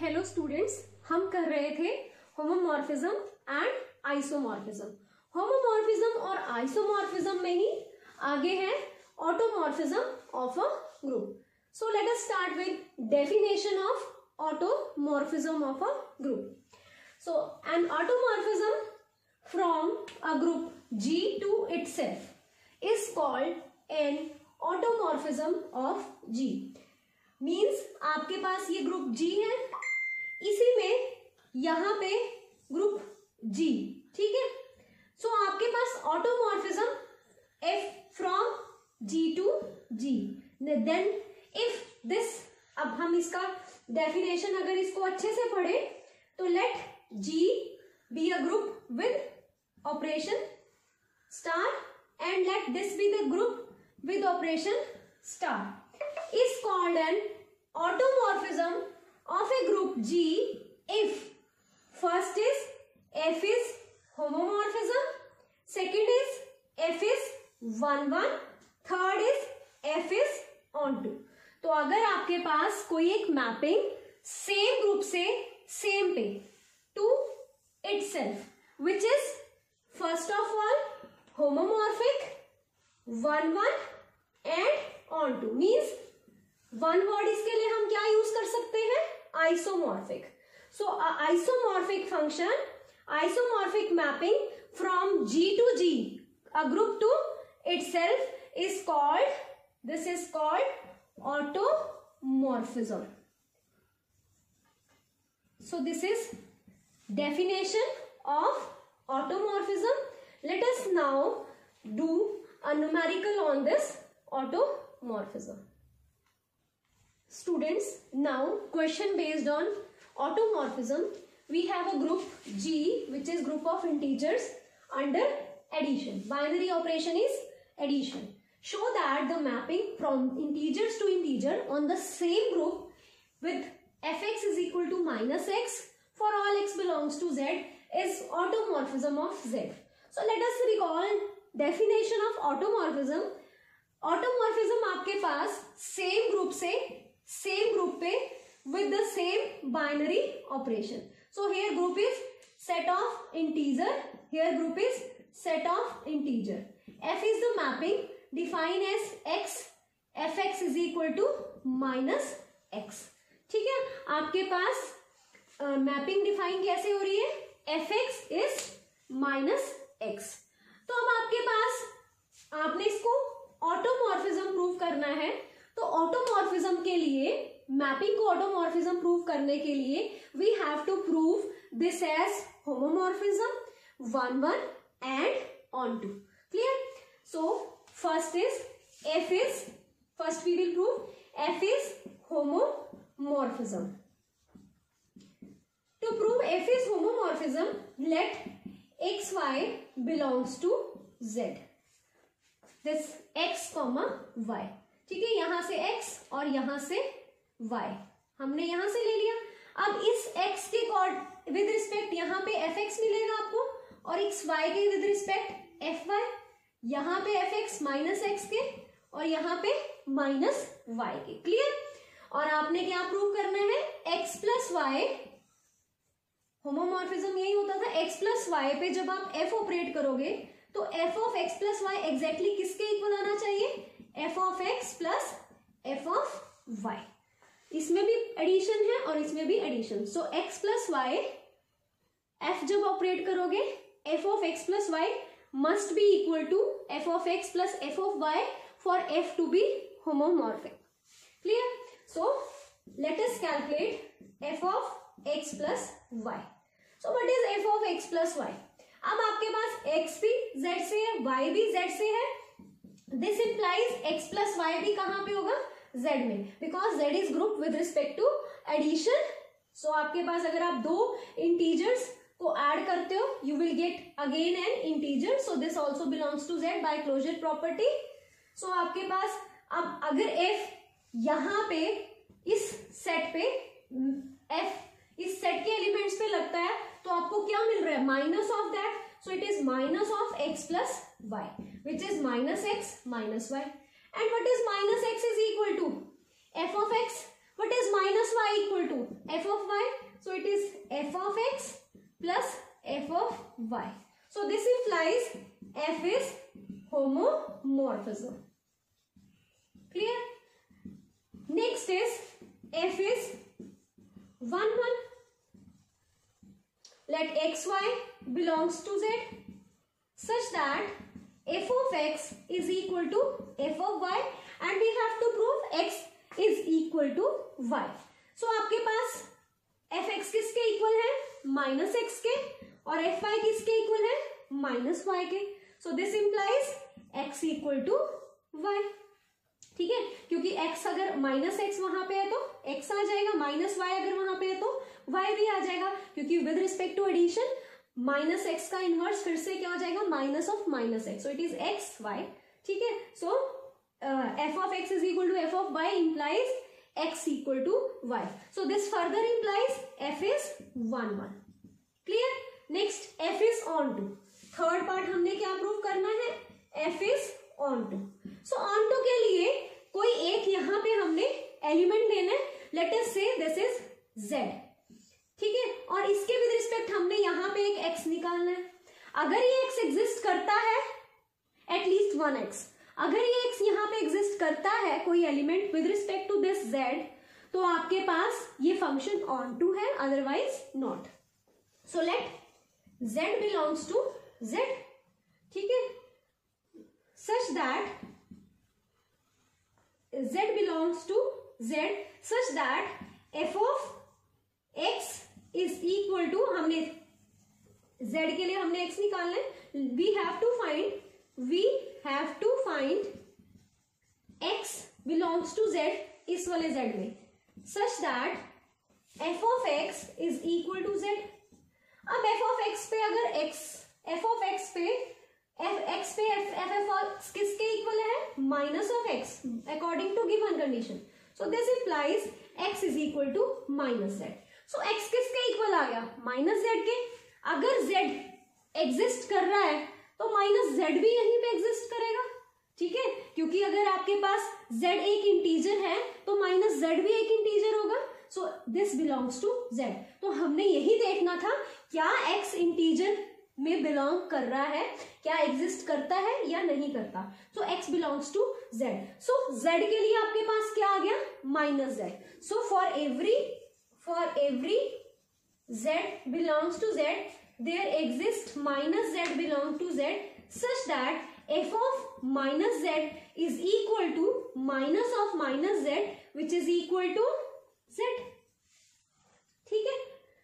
Hello students, हम कर रहे थे होमोमॉर्फिज्म एंड आइसोमॉर्फिज्म। होमोमॉर्फिज्म और आइसोमॉर्फिज्म में ही आगे है automorphism of a group. So let us start with definition of automorphism of a group. So an automorphism from a group G to itself is called an automorphism of G। Means आपके पास ये group G है, इसी में यहां पे group G, ठीक है। सो आपके पास automorphism F from G to G। Then if this, अब हम इसका डेफिनेशन अगर इसको अच्छे से पढ़े तो let G be a group with operation star and let this be the group with operation star is called an automorphism of a group G if first is F is homomorphism, second is F is 1-1, third is F is onto। तो अगर आपके पास कोई एक mapping same group से same पे to itself which is first of all homomorphic 1-1 and onto, means one word इसके लिए हम क्या यूज कर सकते हैं, isomorphic. So isomorphic function, isomorphic mapping from G to G, a group to itself is called, this is called automorphism। so this is definition of automorphism। Let us now do a numerical on this automorphism। Students, now question based on automorphism, we have a group G which is group of integers under addition. Binary operation is addition. Show that the mapping from integers to integer on the same group with fx is equal to minus x for all x belongs to z is automorphism of z। So let us recall definition of automorphism। automorphism आपके पास same group से same group पे with the same binary operation। So here group is set of integer, here group is set of integer। F is the mapping defined as x, fx is equal to minus x। ठीक है, आपके पास mapping define कैसे हो रही है, fx is minus x। तो अब आपके पास, आपने इसको ऑटोमॉर्फिज्म प्रूव करना है, तो ऑटोमॉर्फिज्म के लिए, मैपिंग को ऑटोमॉर्फिज्म प्रूव करने के लिए we have to prove this as homomorphism 1-1 and onto। Clear? So first is F is, first we will prove F is homomorphism। To prove F is homomorphism, let x y belongs to z, this x comma y। ठीक है, यहां से x और यहां से y हमने यहां से ले लिया। अब इस x के विद रिस्पेक्ट यहाँ पे fx मिलेगा आपको, और xy के विद रिस्पेक्ट fy, यहाँ पे fx माइनस x के और यहाँ पे माइनस y के। क्लियर? और आपने क्या प्रूव करना है, x प्लस वाई, होमोमॉर्फिज्म यही होता था, x प्लस वाई पे जब आप f ऑपरेट करोगे तो f of x plus y exactly किसके इक्वल आना चाहिए, f of x plus f of y। इसमें भी एडिशन है और इसमें भी addition. So x plus y, f जब ऑपरेट करोगे f of x plus y must be equal to f of x plus f of y for f to be homomorphic. Clear? So let us calculate f of x plus y। So what is f of x plus y? अब आपके पास x भी z से है, y भी z से है, this implies x plus y भी कहाँ पे होगा, z में, because z is group with respect to addition। so आपके पास अगर आप दो integers को add करते हो, you will get again an integer, so this also belongs to z by closure property। so आपके पास अब अगर f यहाँ पे इस सेट पे f इस सेट के एलिमेंट्स पे लगता है तो आपको क्या मिल रहा है, minus of that. So it is minus of x plus y which is minus x minus y. And what is minus x is equal to f of x, what is minus y equal to f of y। f of x plus f of y. So this implies f is homomorphism. Clear? Next is f is 1 1. Let xy belongs to z such that f of x is equal to f of y and we have to prove x is equal to y. So आपके पास f x किसके equal है? Minus x के, और f y किसके equal है? Minus y के. So this implies x equal to y. ठीक है, क्योंकि x अगर माइनस एक्स वहां पे है तो x आ जाएगा, माइनस y अगर वहां पे है तो y भी आ जाएगा, क्योंकि with respect to addition minus x का इनवर्स फिर से क्या हो जाएगा? Minus of minus x. So it is x y. ठीक है, so f of x is equal to f of y implies x equal to y. So this further implies f is 1 1. Clear? Next f is onto. Third part हमने क्या prove करना है? f is onto. So onto के लिए कोई एक यहाँ पे हमने एलिमेंट लेना है. Let us say this is z. ठीक है, और इसके विद रिस्पेक्ट हमने यहाँ पे एक x निकालना है. अगर ये x एग्जिस्ट करता है, एटलीस्ट 1x, अगर ये x यहाँ पे एग्जिस्ट करता है कोई element with respect to this z, तो आपके पास ये फंक्शन ऑन टू है, otherwise not. So let z belongs to z. ठीक है, such that z belongs to z such that f of x is equal to, हमने z के लिए हमने x निकालना है. We have to find x belongs to z इस वाले z में, such that f of x is equal to z. अब f ऑफ x पे अगर f ऑफ x पे f किसके इक्वल है? Minus of x according to given condition. So this implies x is equal to minus z. So x किसके equal आ गया? Minus z के. अगर z एग्जिस्ट कर रहा है तो माइनस z भी यहीं पे एग्जिस्ट करेगा. ठीक है, क्योंकि अगर आपके पास z एक इंटीजर है तो माइनस z भी एक इंटीजर होगा. So this belongs to z. तो हमने यही देखना था, क्या x इंटीजर में बिलोंग कर रहा है, क्या एग्जिस्ट करता है या नहीं करता. So x belongs to z. So z के लिए आपके पास क्या आ गया? Minus z. So for every z belongs to z, there exists minus z belong to z such that f of minus z is equal to minus of minus z which is equal to z. ठीक है,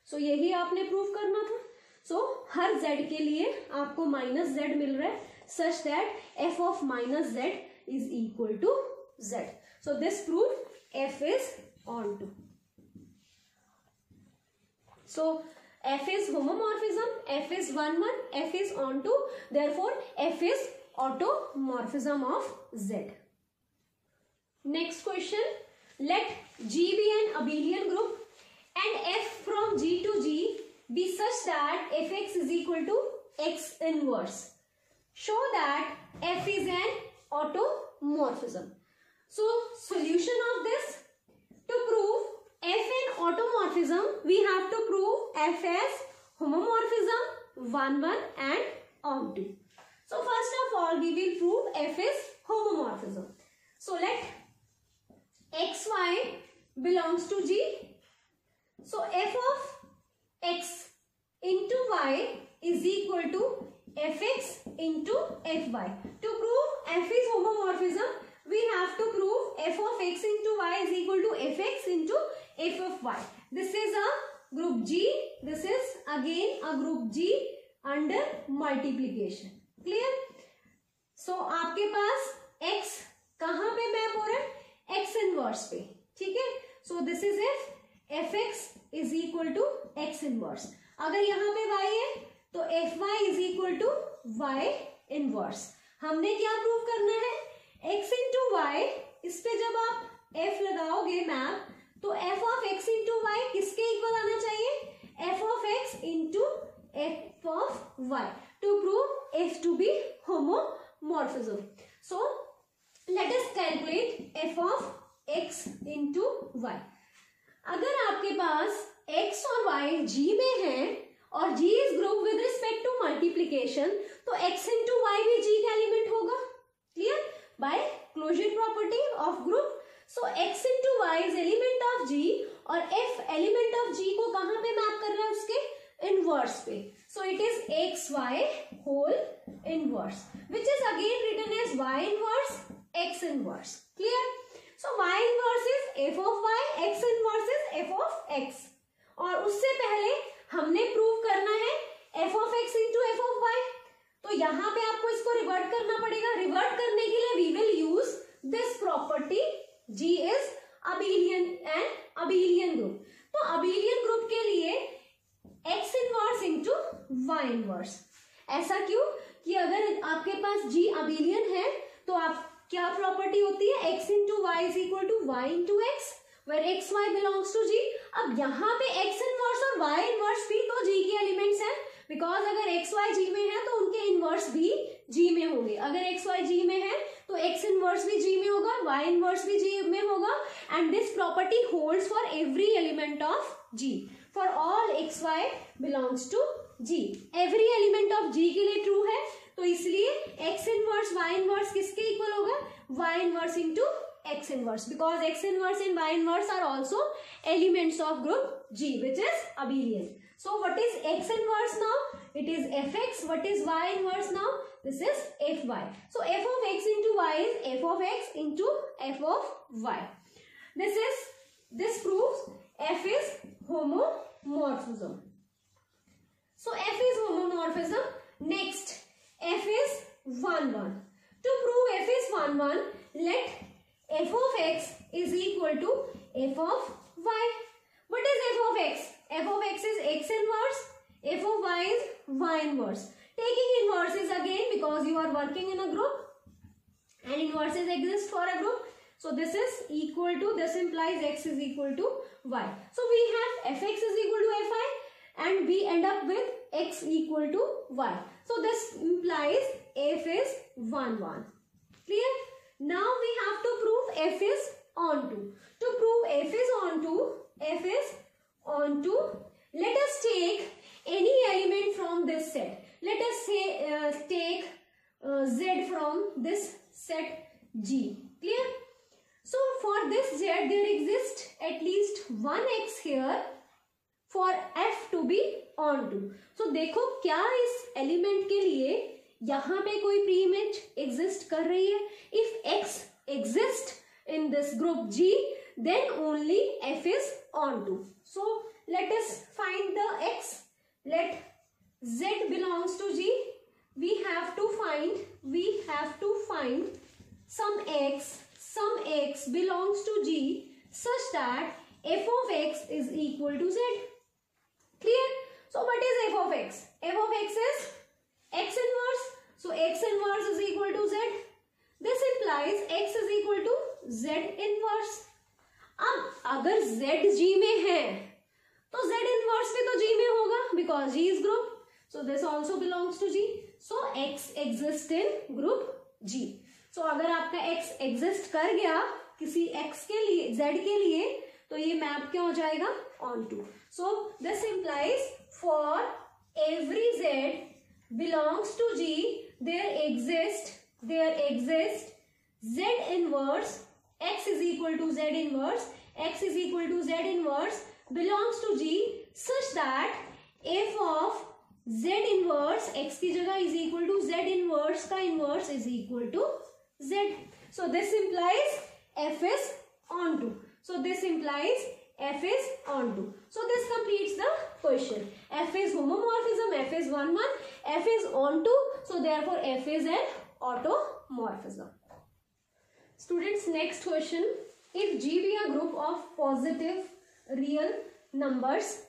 सो यही आपने prove करना था. सो हर z के लिए आपको minus z मिल रहा है such that f of minus z is equal to z. So this proof f is onto. So f is homomorphism, f is 1 1, f is onto, therefore f is automorphism of z. Next question, let G be an abelian group and f from G to G be such that fx is equal to x inverse. Show that f is an automorphism. So solution of this, to prove f an automorphism, we have to prove f as homomorphism, 1 1 and onto. So first of all we will prove f is homomorphism. So let xy belongs to G. So f of x into y is equal to fx into fy. To prove f is homomorphism, we have to prove f of x into y is equal to fx into f of y. This is a group G. This is again a group G under multiplication. Clear? So आपके पास x कहाँ पे map हो रहा है? x inverse पे. ठीक है, so this is if fx is equal to x inverse. अगर यहाँ पे y है तो fy is equal to y inverse. हमने क्या प्रूव करना है? x into y, इस पे जब आप f लगाओगे मैप, तो f of x into y किसके इक्वल आना चाहिए? f of x into f of y, to prove f to be homomorphism. So let us calculate f of x into y. अगर आपके पास x और y G में है और G is group with respect to multiplication, तो X into y भी G का एलिमेंट होगा. Clear? By closure property of group. So X into y is element of G और F एलिमेंट ऑफ G को कहां पे मैप कर रहा है? उसके इनवर्स पे. So it is XY whole inverse which is again written as Y inverse X inverse. Clear? So Y inverse is f of y, X inverse is f of x. और उससे पहले हमने prove करना है f of x into f of y. तो यहां पे आपको इसको रिवर्ट करना पड़ेगा. रिवर्ट करने के लिए we will use this property G is abelian and abelian group. तो अबेलियन ग्रुप के लिए x inverse into y inverse. ऐसा क्यों? कि अगर आपके पास G अबेलियन है तो आप क्या प्रॉपर्टी होती है? x into y is equal to y into x, where x y belongs to G. अब यहाँ पे x इनवर्स और y इनवर्स भी तो G के एलिमेंट्स हैं, बिकॉज अगर x y G में है तो उनके इनवर्स भी G में होंगे. अगर x y G में है तो x इनवर्स भी G में होगा, y इनवर्स भी G में होगा. And this property holds for every element of G. For all x y belongs to G. Every element of G के लिए ट्रू है, तो इसलिए x इनवर्स y इनवर्स किसके इक्वल होगा? y inverse into x inverse, because x inverse and y inverse are also elements of group G which is abelian. So what is x inverse now? It is fx. What is y inverse now? This is fy. So f of x into y is f of x into f of y. This proves f is homomorphism. So f is homomorphism. Next, f is 1 1. To prove f is 1 1, let f of x is equal to f of y. What is f of x? F of x is x inverse, f of y is y inverse. Taking inverses again because you are working in a group and inverses exist for a group. So this is equal to, this implies x is equal to y. So we have fx is equal to fi and we end up with x equal to y. So this implies f is 1 1. Clear? Now we have to prove f is onto. To prove f is onto, let us take any element from this set. Let us say take z from this set G. Clear? So for this z there exists at least one x here for f to be onto. So देखो क्या इस element के लिए यहाँ पे कोई pre image exist कर रही है? If x exists in this group G, then only f is onto. So let us find the x. Let z belongs to G. We have to find some x belongs to G such that f of x is equal to z. Clear? So what is f of x? F of x is x inverse. So x inverse is equal to z. This implies x is equal to z inverse. अब अगर z G में है तो z inverse भी तो G में होगा because G is group. So this also belongs to G. So x exists in group G. So अगर आपका x exist कर गया किसी x के लिए, z के लिए, तो ये मैप क्या हो जाएगा? onto. So this implies for every z belongs to G, there exists z inverse, x is equal to z inverse, x is equal to z inverse belongs to G such that f of z inverse x की जगह is equal to z inverse का inverse is equal to z. So this implies f is onto. So this implies f is onto. So this completes the question. F is homomorphism, f is 1 1, f is onto. So therefore f is an automorphism. Students, next question. If G be a group of positive real numbers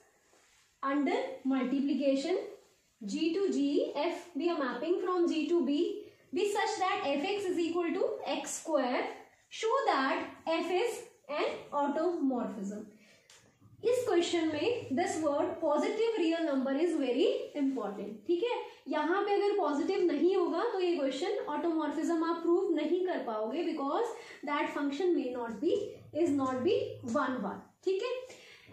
under multiplication, G to G, f be a mapping from G to B, be such that fx is equal to x square, show that f is an automorphism. इस question में this word positive real number is very important. ठीक है, यहाँ पे अगर positive नहीं होगा तो ये क्वेश्चन ऑटोमॉर्फिज्म आप प्रूव नहीं कर पाओगे because that function may not be is not be 1 1. ठीक है,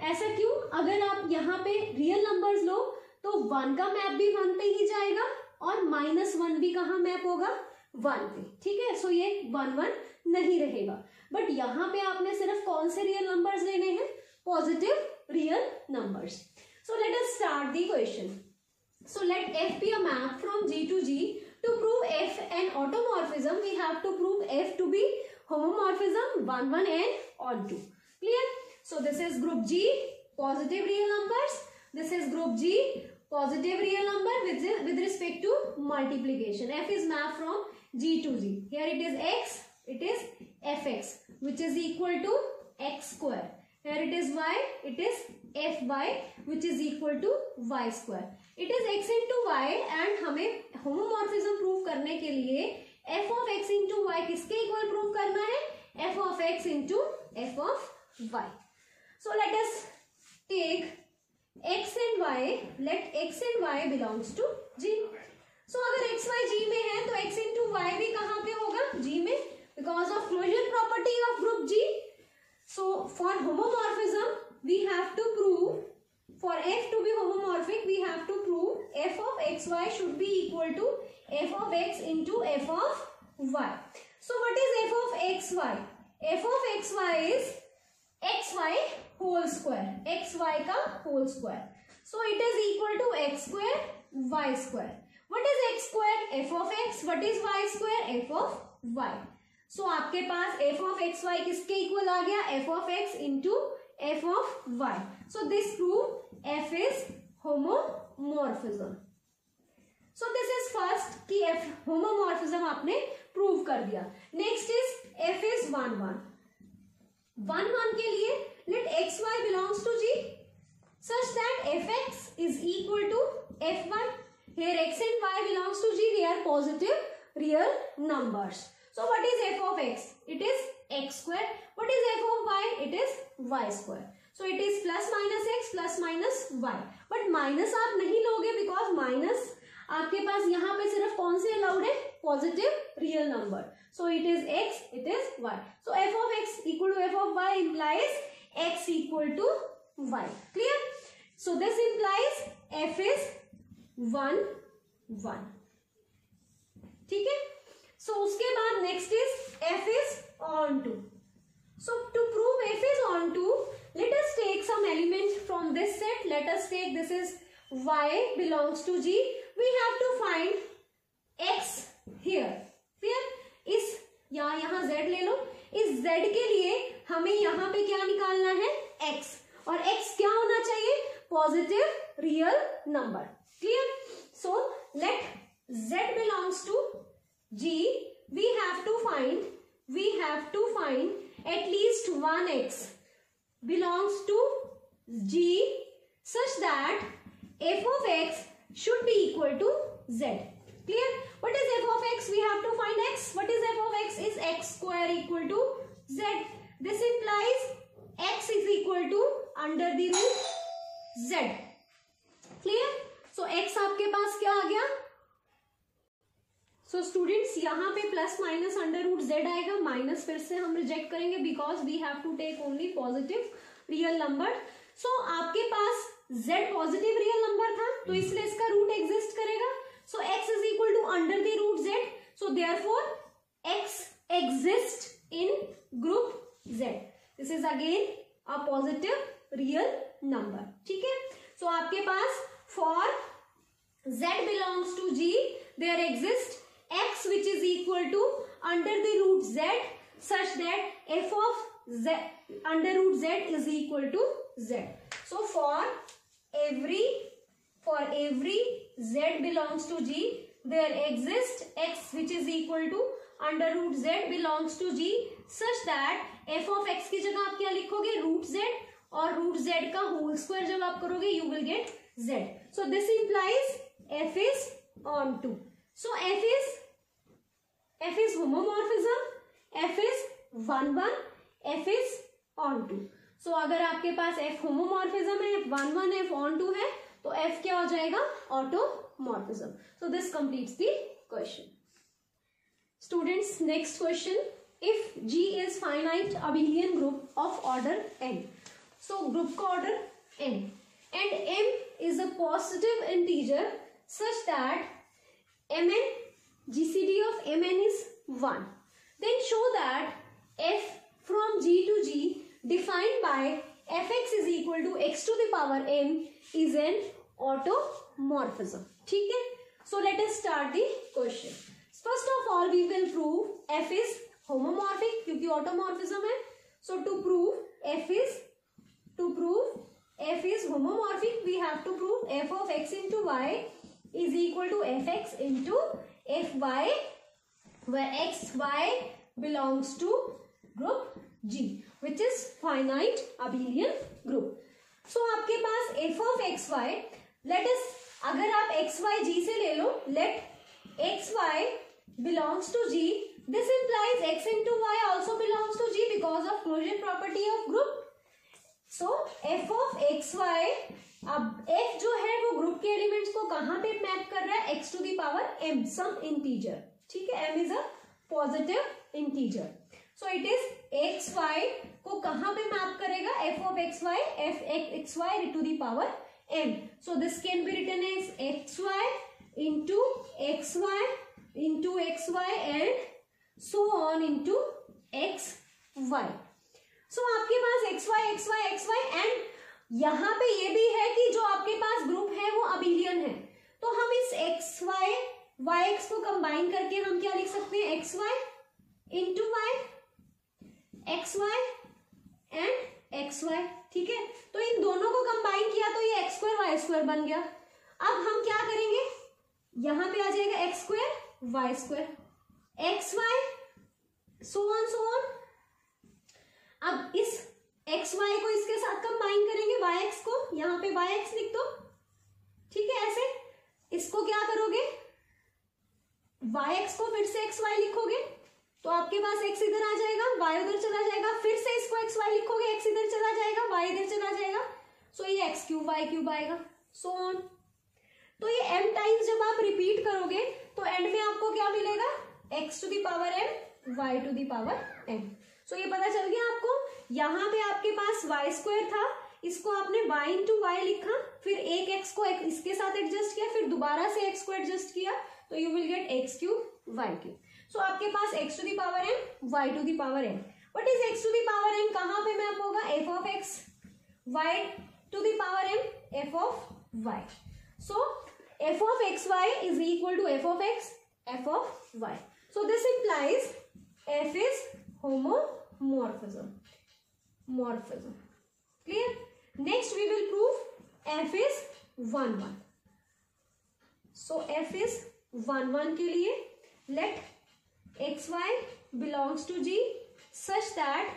ऐसा क्यों? अगर आप यहाँ पे रियल नंबर्स लो तो 1 का मैप भी 1 पे ही जाएगा और -1 भी कहाँ मैप होगा? 1 पे, ठीक है। सो ये 1 1 नहीं रहेगा। बट यहाँ पे आपने सिर्फ कौन से रियल नंबर्स लेने हैं? Positive real numbers. So let us start the question. So let f be a map from G to G. To prove f an automorphism, we have to prove f to be homomorphism 1 1 and onto. Clear? So this is group G, positive real numbers. This is group G, positive real number with respect to multiplication. F is mapped from G to G. Here it is x, it is fx, which is equal to x square. Here it is y, it is fy, which is equal to y square. It is x into y and हमें homomorphism prove करने के लिए f of x into y किसके equal prove करना है? f of x into f of y. So let us take x and y. Let x and y belongs to G. So अगर x y G में है तो x into y भी कहाँ पे होगा? G में, because of closure property of group G. So for homomorphism we have to prove, for f to be homomorphic we have to prove f of xy should be equal to f of x into f of y. So what is f of xy? f of xy is xy whole square, xy का whole square. So it is equal to x square y square. What is x square? f of x. What is y square? f of y. So आपके पास f of xy किसके equal आ गया? f of x into f of y. So this prove f is homomorphism. So this is first कि f homomorphism आपने prove कर दिया. Next is f is 1 1. 1 1 के लिए let xy belongs to G such that fx is equal to fy. Here x and y belongs to G. They are positive real numbers. So what is f of x? It is x square. What is f of y? It is y square. So it is plus minus x plus minus y. But minus आप नहीं लोगे because minus आपके पास यहाँ पे सिर्फ कौन से allowed है? Positive real number. So it is x, it is y. So f of x equal to f of y implies x equal to y. Clear? So this implies f is 1 1. ठीक है? So उसके बाद next is f is onto. So to prove f is onto, let us take some element from this set. Let us take, this is y belongs to G. We have to find x here. Clear? इस यहाँ z ले लो. इस z के लिए हमें यहाँ पे क्या निकालना है? x. और x क्या होना चाहिए? Positive real number. Clear? So let z belongs to G. We have to find at least one x belongs to G such that f of x should be equal to z. Clear? What is f of x? We have to find x. What is f of x? Is x square equal to z. This implies x is equal to under the root z. Clear? So x आपके पास क्या आ गया? So students यहाँ पे plus minus under root z आएगा. Minus फिर से हम रिजेक्ट करेंगे because we have to take only positive real number. So आपके पास z पॉजिटिव रियल नंबर था तो इसलिए इसका रूट एग्जिस्ट करेगा. So x is equal to under the root z. So therefore x exist in group z. This is again a positive real number. ठीक है. So आपके पास for z belongs to G there exists x which is equal to under the root z such that f of z under root z is equal to z. So for every z belongs to G there exists x which is equal to under root z belongs to G such that f of x की जगह आप क्या लिखोगे? Root z और root z का whole square जब आप करोगे you will get z. So this implies f is onto. So f is homomorphism, f is 1 1, f is onto. So अगर आपके पास f homomorphism है, f 1 1 f onto है तो f क्या हो जाएगा? Automorphism. So this completes the question. Students, next question. If G is finite abelian group of order n, so group का order n and m is a positive integer such that mn GCD of mn is 1. Then show that f from g to g defined by fx is equal to x to the power m is an automorphism. ठीक है, so let us start the question. First of all we will prove f is homomorphic क्योंकि automorphism है. So to prove f is homomorphic, we have to prove f of x into y is equal to fx into fy, where xy belongs to group G, which is finite abelian group. So आपके पास f of xy, let us, अगर आप xy G से ले लो, let xy belongs to G, this implies x into y also belongs to G because of closure property of group. So f of xy, अब f जो है वो group के elements को कहां पे मैप कर रहा है, x to the power m, some integer. ठीक है, m is a positive integer. So it is xy को कहां पे मैप करेगा, f of xy, xy to the power m. So this can be written as xy into xy and so on into xy. So आपके पास xy and यहाँ पे ये भी है कि जो आपके पास ग्रुप है वो अबिलियन है, तो हम इस xy yx को कंबाइन करके हम क्या लिख सकते हैं, xy into y, xy and xy. ठीक है, तो इन दोनों को कंबाइन किया तो ये x स्क्वायर y स्क्वायर बन गया. अब हम क्या करेंगे, यहां पे आ जाएगा x square y square, xy so on. अब इस xy को इसके साथ कंबाइन करेंगे, yx को यहाँ पे yx लिख दो. ठीक है, ऐसे इसको क्या करोगे, yx को फिर से xy लिखोगे तो आपके पास x इधर आ जाएगा, y उधर चला जाएगा, फिर से इसको xy लिखोगे, x इधर चला जाएगा, y इधर चला जाएगा, सो ये x क्यूब y क्यूब आएगा, सो ऑन. तो ये m टाइम्स जब आप रिपीट करोगे तो एंड में आपको क्या मिलेगा, x to the power m, y to the power m. So ये पता चल गया आपको. यहाँ पे आपके पास y स्क्वायर था, इसको आपने y इंटू वाई लिखा, फिर एक x को इसके साथ एडजस्ट किया, फिर दोबारा से x को एडजस्ट किया, तो you will get x cube y cube. So आपके पास x to the power m, y to the power m. What is x to the power m, कहाँ पे मैप होगा, f of x, y to the power m, f of y. So f of xy is equal to f of x, f of y. So this implies f is homomorphism. Clear? Next we will prove f is 1 1. So f is 1 1 के लिए let xy belongs to G such that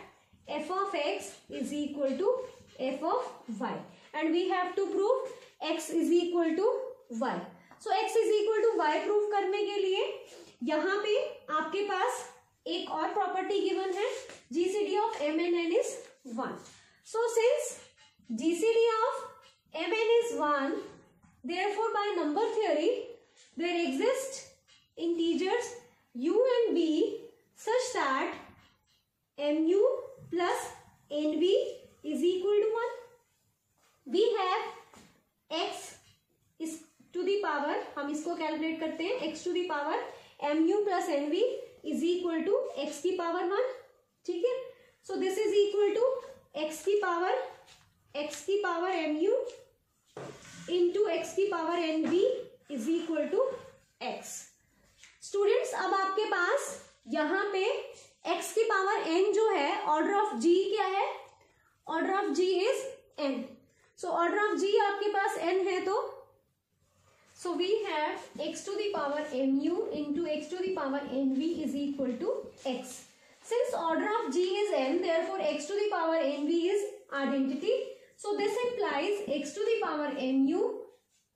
f of x is equal to f of y, and we have to prove x is equal to y. So x is equal to y prove करने के लिए यहाँ पे आपके पास एक और property given है, GCD of m and n is 1. So since GCD of m n is 1, therefore by number theory there exist integers u and v such that mu plus nv is equal to 1. We have x is to the power, हम इसको calculate करते हैं, x to the power mu plus nv is equal to x की power 1. ठीक है, so this is equal to x की power mu into x की power nv is equal to x. Students, अब आपके पास यहाँ पे x की पावर n जो है, ऑर्डर ऑफ g क्या है, order of g is n. so order of g आपके पास n है, तो so we have x to the power mu into x to the power nv is equal to x. Since order of g is n, therefore x to the power nv is identity. So this implies x to the power mu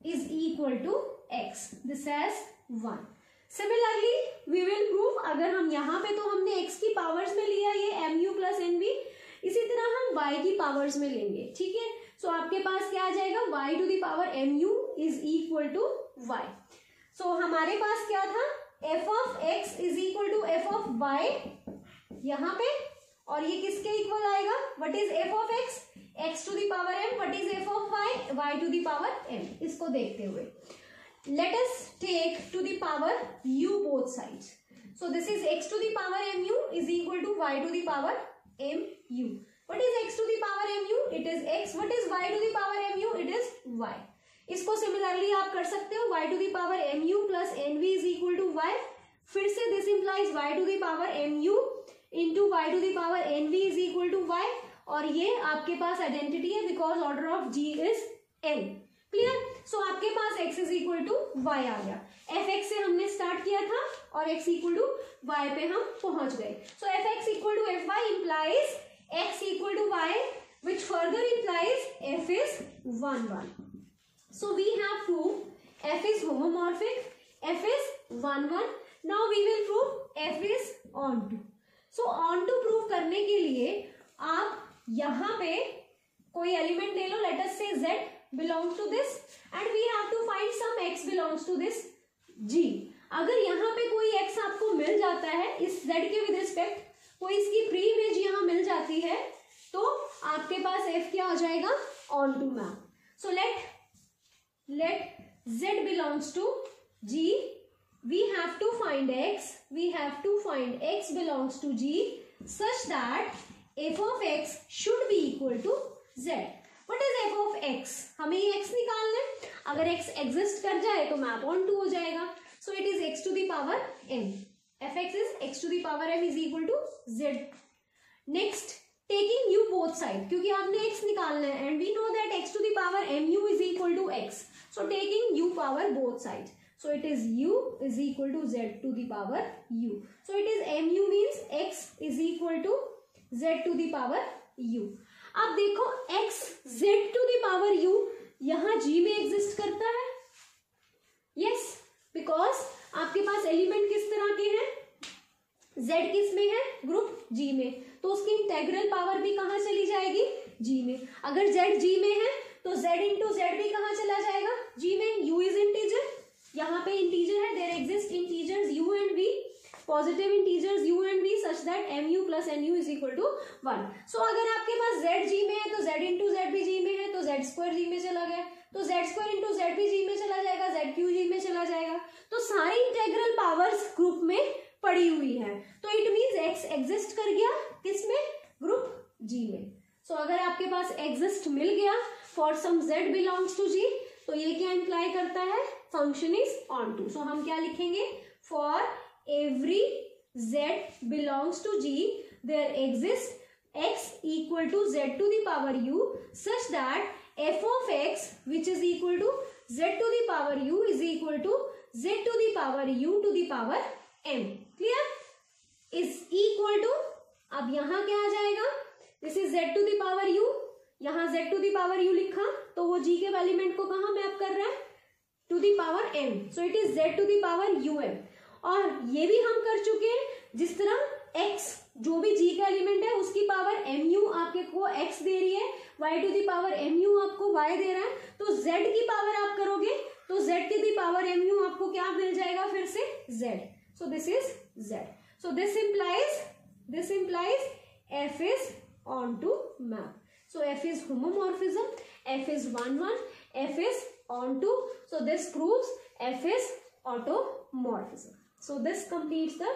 is equal to x. This has 1. Similarly, we will prove, अगर हम यहाँ पे तो हमने x की powers में लिया ये mu plus nv, इसी तरह हम y की पावर्स में लेंगे. ठीक है, सो आपके पास क्या आ जाएगा, y to the power mu is equal to y. So हमारे पास क्या था, f of x is equal to f of y यहाँ पे, और ये किसके इक्वल आएगा? What is f of x? X to the power m. What is f of y? Y to the power m. इसको देखते हुए let us take to the power u both sides. So this is x to the power mu is equal to y to the power mu. What is x to the power mu? It is x. What is y to the power mu? It is y. इसको similarly आप कर सकते हो y to the power mu plus nv is equal to y. फिर से this implies y to the power mu into y to the power nv is equal to y. और ये आपके पास आइडेंटिटी है because order of g is n. Clear? So आपके पास x is equal to y आ गया. F x से हमने स्टार्ट किया था और x इक्वल टू वाई पे हम पहुंच गए. So f x equal to f y implies x equal to y which further implies f is 1 1. So we have prove f is homomorphic, f is 1 1. Now we will prove f is onto. So onto prove करने के लिए आप यहां पे कोई element ले लो. Let us से z belongs to this and we have to find some x belongs to this g. अगर यहाँ पे कोई x आपको मिल जाता है इस z के विद रिस्पेक्ट, कोई इसकी प्री इमेज यहाँ मिल जाती है, तो आपके पास f क्या हो जाएगा? Onto map. So let z belongs to g. We have to find x. We have to find x belongs to g such that f of x should be equal to z. What is f of x? हमें ये x निकालना है. अगर x exist कर जाए तो map on to हो जाएगा. So it is x to the power m. F x is x to the power m is equal to z. Next taking u both side, क्योंकि आपने x निकालना है and we know that x to the power mu is equal to x. So taking u power both side, so it is u is equal to z to the power u. So it is mu means x is equal to z to the power u. अब देखो x z to the power u यहां g में exist करता है. Yes, because आपके पास element किस तरह के हैं? z किस में है? ग्रुप g में. तो उसकी इंटेग्रल पावर भी कहां चली जाएगी? g में. अगर z g में है तो z इंटू जेड भी कहां चला जाएगा? g में. u इज इंटीजर, यहाँ पे इंटीजर है. There exist integers u and v, positive integers u and v such that mu plus nu is equal to 1. So अगर आपके पास z g में है तो z इंटू जेड भी g में है, तो z स्क्वायर g में चला गया, तो z स्क्वायर इंटू जेड भी g में चला जाएगा, z क्यू g में चला जाएगा. तो सारी इंटेग्रल पावर्स ग्रुप में पड़ी हुई है. तो इट मीन्स x एग्जिस्ट कर गया किसमें? ग्रुप g में. सो अगर आपके पास एग्जिस्ट मिल गया for some z belongs to g, तो ये क्या इंप्लाई करता है? Function is onto. So हम क्या लिखेंगे? For every z belongs to g there exists x equal to z to the power u such that f of x which is equal to z to the power u is equal to z to the power u to the power m. clear? is equal to, अब यहाँ क्या आ जाएगा? this is z to the power u. यहाँ z to the power u लिखा तो वो g के एलिमेंट को कहाँ मैप कर रहा है? to the power m. so it is z to the power um. और ये भी हम कर चुके हैं. जिस तरह x जो भी g का एलिमेंट है उसकी पावर mu आपके को x दे रही है, y to the power mu आपको y दे रहा है, तो z की पावर आप करोगे तो z की दी पावर mu आपको क्या मिल जाएगा? फिर से z. So this is z. So this implies f is on to map. So f is homomorphism, f is 1 1, f is on to. So this proves f is automorphism. So this completes the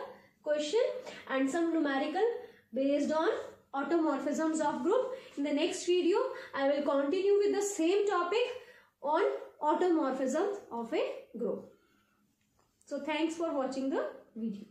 question and some numerical based on automorphisms of group. In the next video, I will continue with the same topic on automorphisms of a group. So thanks for watching the video.